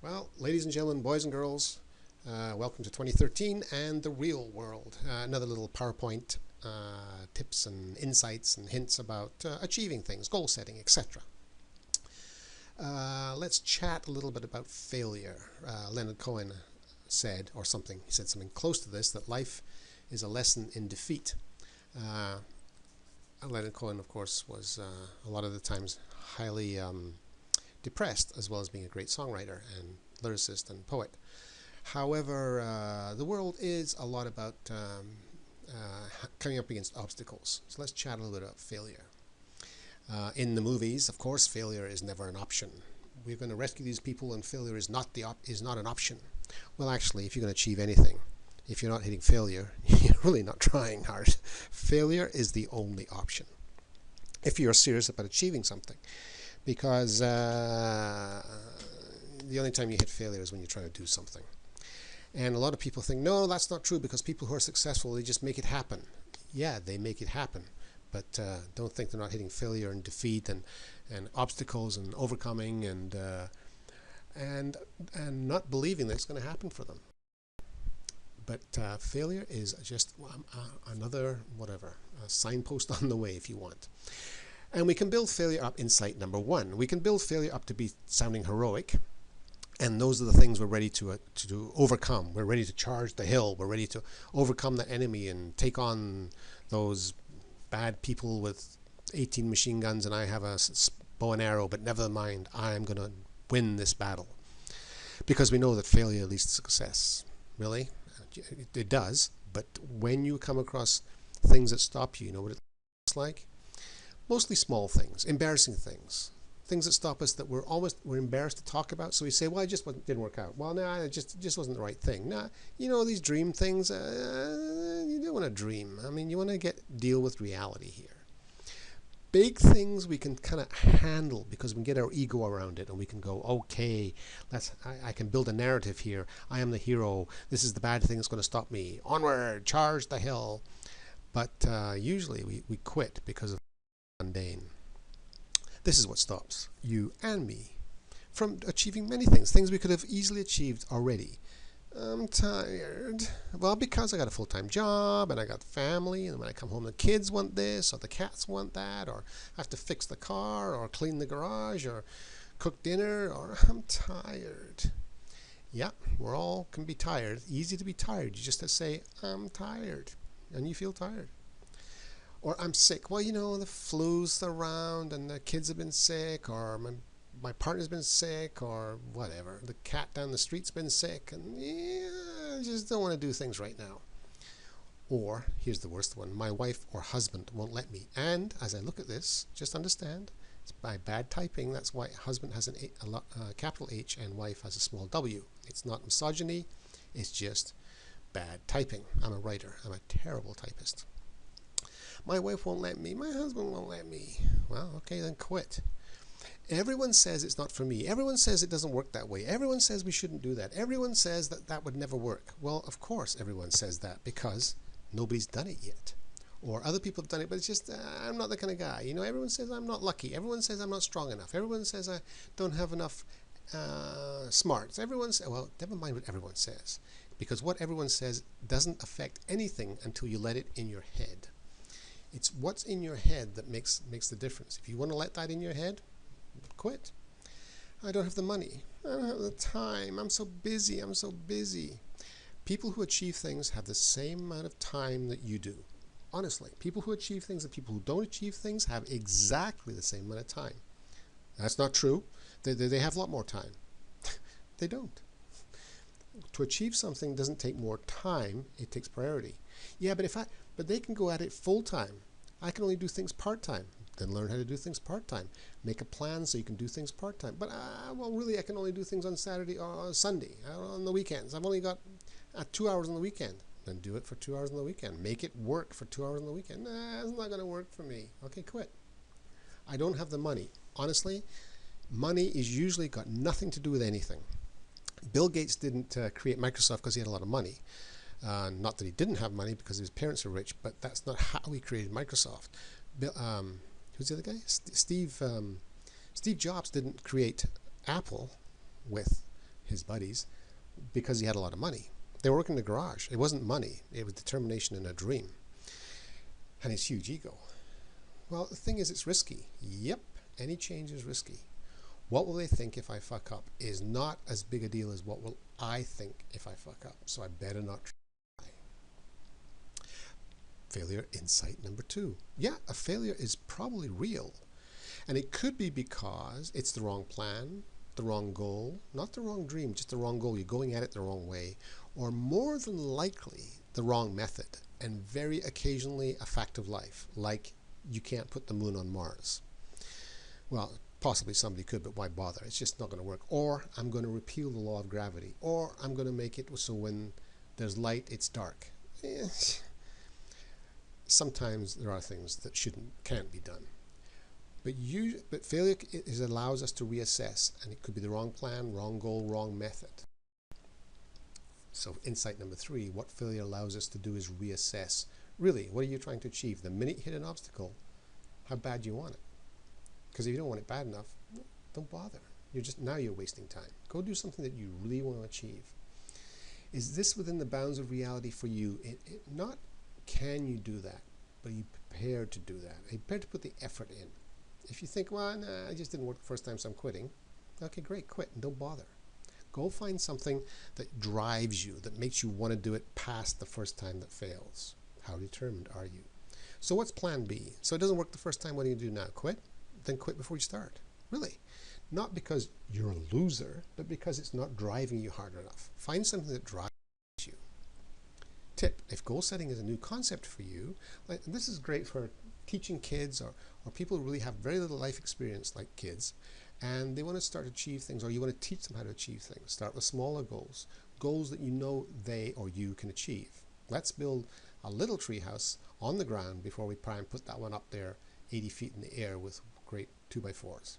Well, ladies and gentlemen, boys and girls, welcome to 2013 and the real world. Another little PowerPoint tips and insights and hints about achieving things, goal setting, etc. Let's chat a little bit about failure. Leonard Cohen said, or something, he said something close to this, that life is a lesson in defeat. Leonard Cohen, of course, was a lot of the times highly depressed, as well as being a great songwriter and lyricist and poet. However, the world is a lot about coming up against obstacles. So let's chat a little bit about failure. In the movies, of course, failure is never an option. We're going to rescue these people, and failure is not an option. Well, actually, if you're going to achieve anything, if you're not hitting failure, you're really not trying hard. Failure is the only option if you're serious about achieving something. Because the only time you hit failure is when you're trying to do something. And a lot of people think, no, that's not true, because people who are successful, they just make it happen. Yeah, they make it happen. But don't think they're not hitting failure and defeat and obstacles and overcoming and not believing that it's going to happen for them. But failure is just another, a signpost on the way, if you want. And we can build failure up in sight number one. We can build failure up to be sounding heroic. And those are the things we're ready to overcome. We're ready to charge the hill. We're ready to overcome the enemy and take on those bad people with 18 machine guns, and I have a bow and arrow, but never mind, I'm going to win this battle. Because we know that failure leads to success. Really? It does. But when you come across things that stop you, you know what it looks like? Mostly small things, embarrassing things, things that stop us that we're embarrassed to talk about. So we say, well, it just didn't work out. Well, no, it just wasn't the right thing. Nah, these dream things, you don't want to dream. I mean, you want to deal with reality here. Big things we can kind of handle because we can get our ego around it, and we can go, okay, I can build a narrative here. I am the hero. This is the bad thing that's going to stop me. Onward, charge the hill. But usually we quit because of mundane. This is what stops you and me from achieving many things we could have easily achieved already. I'm tired. Well, because I got a full-time job and I got family, and when I come home the kids want this or the cats want that, or I have to fix the car or clean the garage or cook dinner, or I'm tired. Yeah, we're all can be tired. Easy to be tired. You just have to say, I'm tired, and you feel tired. Or I'm sick. Well, the flu's around and the kids have been sick, or my partner's been sick, or whatever. The cat down the street's been sick, and I just don't want to do things right now. Or, here's the worst one, my wife or husband won't let me. And as I look at this, just understand, it's by bad typing. That's why husband has a capital H and wife has a small w. It's not misogyny, it's just bad typing. I'm a writer. I'm a terrible typist. My wife won't let me. My husband won't let me. Well, okay, then quit. Everyone says it's not for me. Everyone says it doesn't work that way. Everyone says we shouldn't do that. Everyone says that would never work. Well, of course everyone says that, because nobody's done it yet. Or other people have done it, but it's just, I'm not the kind of guy. Everyone says I'm not lucky. Everyone says I'm not strong enough. Everyone says I don't have enough smarts. Everyone says, well, never mind what everyone says. Because what everyone says doesn't affect anything until you let it in your head. It's what's in your head that makes the difference. If you want to let that in your head, quit. I don't have the money. I don't have the time. I'm so busy. People who achieve things have the same amount of time that you do. Honestly, people who achieve things and people who don't achieve things have exactly the same amount of time. That's not true. They have a lot more time. They don't. To achieve something doesn't take more time, it takes priority. Yeah, but they can go at it full time. I can only do things part time. Then learn how to do things part time. Make a plan so you can do things part time. But really, I can only do things on Saturday or Sunday, on the weekends. I've only got 2 hours on the weekend. Then do it for 2 hours on the weekend. Make it work for 2 hours on the weekend. It's not going to work for me. Okay, quit. I don't have the money. Honestly, money is usually got nothing to do with anything. Bill Gates didn't create Microsoft because he had a lot of money. Not that he didn't have money, because his parents are rich, but that's not how he created Microsoft. Who's the other guy? Steve Jobs didn't create Apple with his buddies, because he had a lot of money. They were working in the garage. It wasn't money. It was determination and a dream. And his huge ego. Well, the thing is, it's risky. Yep, any change is risky. What will they think if I fuck up is not as big a deal as what will I think if I fuck up. So I better not try. Failure insight number 2. Yeah, a failure is probably real. And it could be because it's the wrong plan, the wrong goal, not the wrong dream, just the wrong goal. You're going at it the wrong way. Or more than likely, the wrong method. And very occasionally a fact of life, like you can't put the moon on Mars. Well, possibly somebody could, but why bother? It's just not going to work. Or I'm going to repeal the law of gravity. Or I'm going to make it so when there's light, it's dark. Sometimes there are things that can't be done. But failure allows us to reassess, and it could be the wrong plan, wrong goal, wrong method. So insight number 3, what failure allows us to do is reassess. Really, what are you trying to achieve? The minute you hit an obstacle, how bad do you want it? Because if you don't want it bad enough, don't bother. Now you're wasting time. Go do something that you really want to achieve. Is this within the bounds of reality for you? Not can you do that, but are you prepared to do that? Are you prepared to put the effort in? If you think, well, nah, I just didn't work the first time, so I'm quitting. Okay, great, quit and don't bother. Go find something that drives you, that makes you want to do it past the first time that fails. How determined are you? So what's plan B? So it doesn't work the first time, what do you do now? Quit? Then quit before you start. Really. Not because you're a loser, but because it's not driving you hard enough. Find something that drives you. Tip, if goal setting is a new concept for you, and this is great for teaching kids or people who really have very little life experience like kids, and they want to start to achieve things, or you want to teach them how to achieve things. Start with smaller goals, goals that you know they or you can achieve. Let's build a little treehouse on the ground before we try and put that one up there 80 feet in the air with great 2x4s.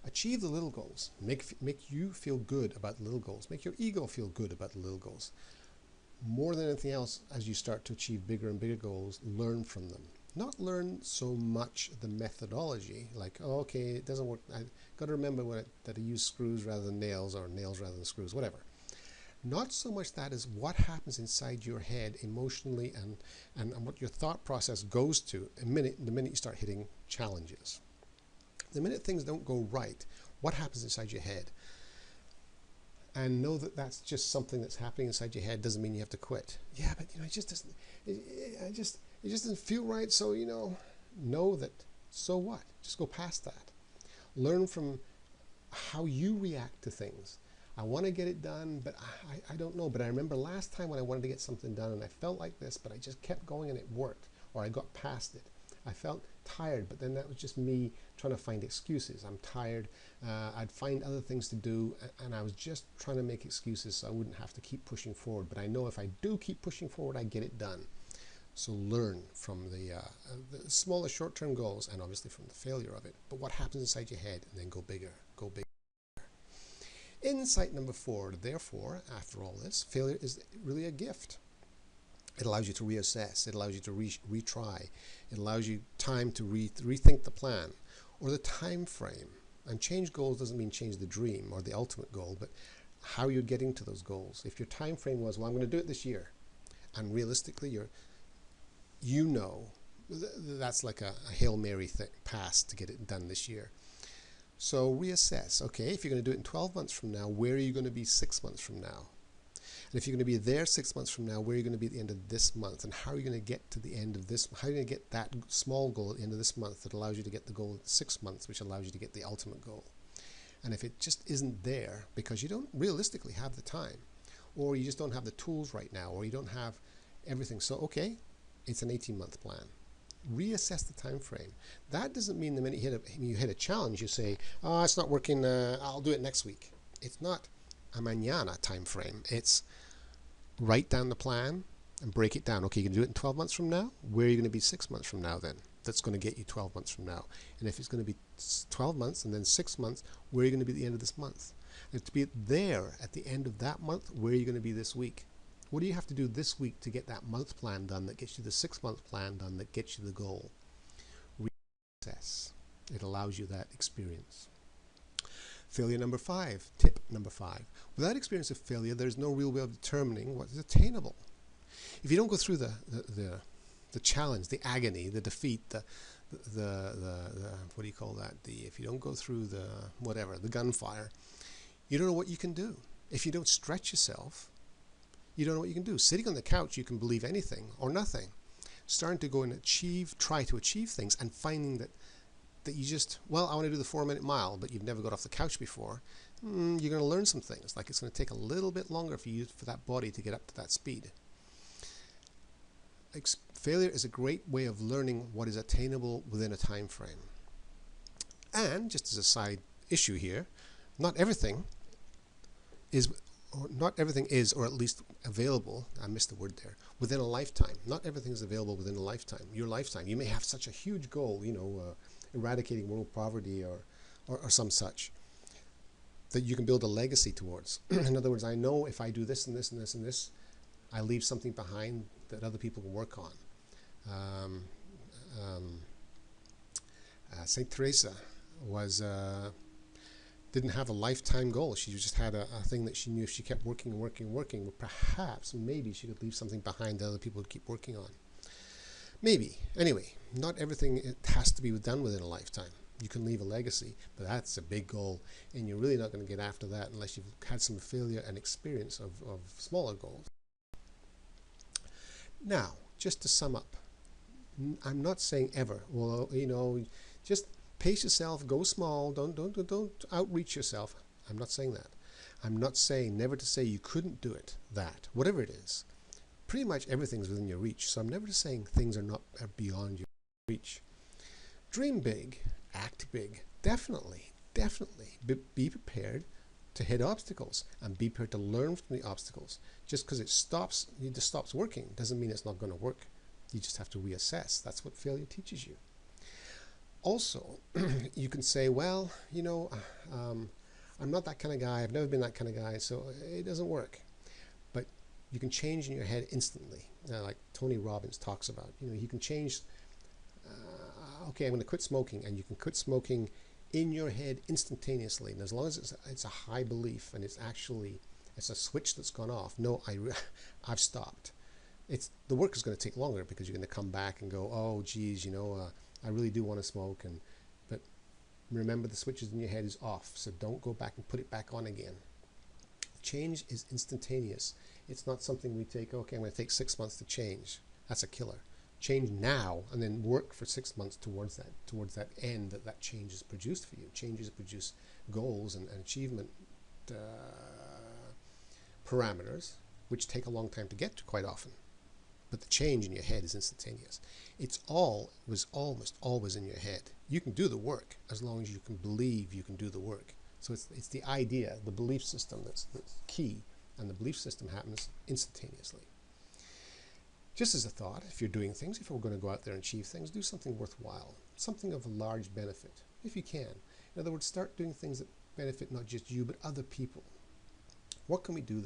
Achieve the little goals. Make you feel good about the little goals. Make your ego feel good about the little goals. More than anything else, as you start to achieve bigger and bigger goals, learn from them. Not learn so much the methodology, like, oh, okay, it doesn't work. I got to remember that I use screws rather than nails, or nails rather than screws, whatever. Not so much that as what happens inside your head emotionally and what your thought process goes to the minute you start hitting challenges. The minute things don't go right, what happens inside your head? And know that that's just something that's happening inside your head doesn't mean you have to quit. Yeah, but it just doesn't. It just doesn't feel right. So know that. So what? Just go past that. Learn from how you react to things. I want to get it done, but I don't know. But I remember last time when I wanted to get something done and I felt like this, but I just kept going and it worked, or I got past it. I felt tired, but then that was just me trying to find excuses. I'm tired. I'd find other things to do, and I was just trying to make excuses so I wouldn't have to keep pushing forward. But I know if I do keep pushing forward, I get it done. So learn from the smaller short-term goals, and obviously from the failure of it. But what happens inside your head, and then go bigger, go bigger. Insight number 4, therefore, after all this, failure is really a gift. It allows you to reassess. It allows you to retry. It allows you time to rethink the plan or the time frame. And change goals doesn't mean change the dream or the ultimate goal, but how you're getting to those goals. If your time frame was, well, I'm going to do it this year, and realistically, that's like a Hail Mary pass to get it done this year. So reassess. Okay, if you're going to do it in 12 months from now, where are you going to be 6 months from now? And if you're going to be there 6 months from now, where are you going to be at the end of this month? And how are you going to get to the end of this? How are you going to get that small goal at the end of this month that allows you to get the goal at 6 months, which allows you to get the ultimate goal? And if it just isn't there because you don't realistically have the time, or you just don't have the tools right now, or you don't have everything, so okay, it's an 18-month plan. Reassess the time frame. That doesn't mean the minute you hit a challenge, you say, oh, it's not working, I'll do it next week. It's not a mañana time frame. It's write down the plan and break it down. Okay, you can do it in 12 months from now. Where are you going to be 6 months from now then? That's going to get you 12 months from now. And if it's going to be 12 months and then 6 months, where are you going to be at the end of this month? And to be there at the end of that month, where are you going to be this week? What do you have to do this week to get that month plan done that gets you the 6 month plan done that gets you the goal? Reassess. It allows you that experience. Failure number 5, tip number 5. Without experience of failure, there's no real way of determining what is attainable. If you don't go through the challenge, the agony, the defeat, the what do you call that? If you don't go through the gunfire, you don't know what you can do. If you don't stretch yourself, you don't know what you can do. Sitting on the couch, you can believe anything or nothing. Starting to go and try to achieve things, and finding that you just, well, I want to do the 4-minute mile, but you've never got off the couch before. You're going to learn some things. Like, it's going to take a little bit longer for that body to get up to that speed. Failure is a great way of learning what is attainable within a time frame. And just as a side issue here, not everything is, or at least available, I missed the word there, within a lifetime. Not everything is available within a lifetime. Your lifetime. You may have such a huge goal, eradicating world poverty or some such, that you can build a legacy towards. In other words, I know if I do this and this and this and this, I leave something behind that other people can work on. Saint Teresa didn't have a lifetime goal. She just had a thing that she knew if she kept working, perhaps, maybe she could leave something behind that other people would keep working on. Maybe. Anyway, not everything has to be done within a lifetime. You can leave a legacy, but that's a big goal, and you're really not going to get after that unless you've had some failure and experience of smaller goals. Now, just to sum up, I'm not saying ever, well, just pace yourself, go small, don't outreach yourself. I'm not saying that. I'm not saying never to say you couldn't do it, whatever it is. Pretty much everything's within your reach, so I'm never saying things are beyond your reach. Dream big, act big, definitely. Be prepared to hit obstacles and be prepared to learn from the obstacles. Just because it stops working doesn't mean it's not going to work. You just have to reassess. That's what failure teaches you. Also, you can say, well, I'm not that kind of guy. I've never been that kind of guy, so it doesn't work. But you can change in your head instantly, like Tony Robbins talks about. You can change, okay, I'm going to quit smoking, and you can quit smoking in your head instantaneously. And as long as it's a high belief and it's a switch that's gone off. No, I've stopped. The work is going to take longer because you're going to come back and go, oh, geez, I really do want to smoke, but remember, the switches in your head is off, so don't go back and put it back on again. Change is instantaneous. It's not something we take, okay, I'm going to take 6 months to change. That's a killer. Change now and then work for 6 months towards that end that change is produced for you. Changes produce goals and achievement parameters, which take a long time to get to quite often. But the change in your head is instantaneous. It was almost always in your head. You can do the work as long as you can believe you can do the work. So it's the idea, the belief system that's key, and the belief system happens instantaneously. Just as a thought, if you're doing things, if we're going to go out there and achieve things, do something worthwhile, something of a large benefit, if you can. In other words, start doing things that benefit not just you, but other people. What can we do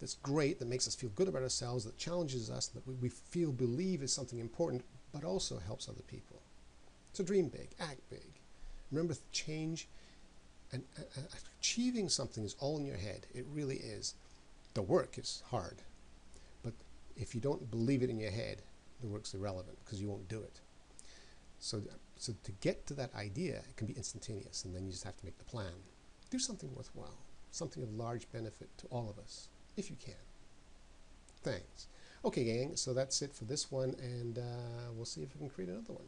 that's great, that makes us feel good about ourselves, that challenges us, that we believe is something important, but also helps other people? So dream big, act big. Remember, change and achieving something is all in your head. It really is. The work is hard, but if you don't believe it in your head, the work's irrelevant because you won't do it. So to get to that idea, it can be instantaneous, and then you just have to make the plan. Do something worthwhile, something of large benefit to all of us, if you can. Thanks. Okay, gang, so that's it for this one, and we'll see if we can create another one.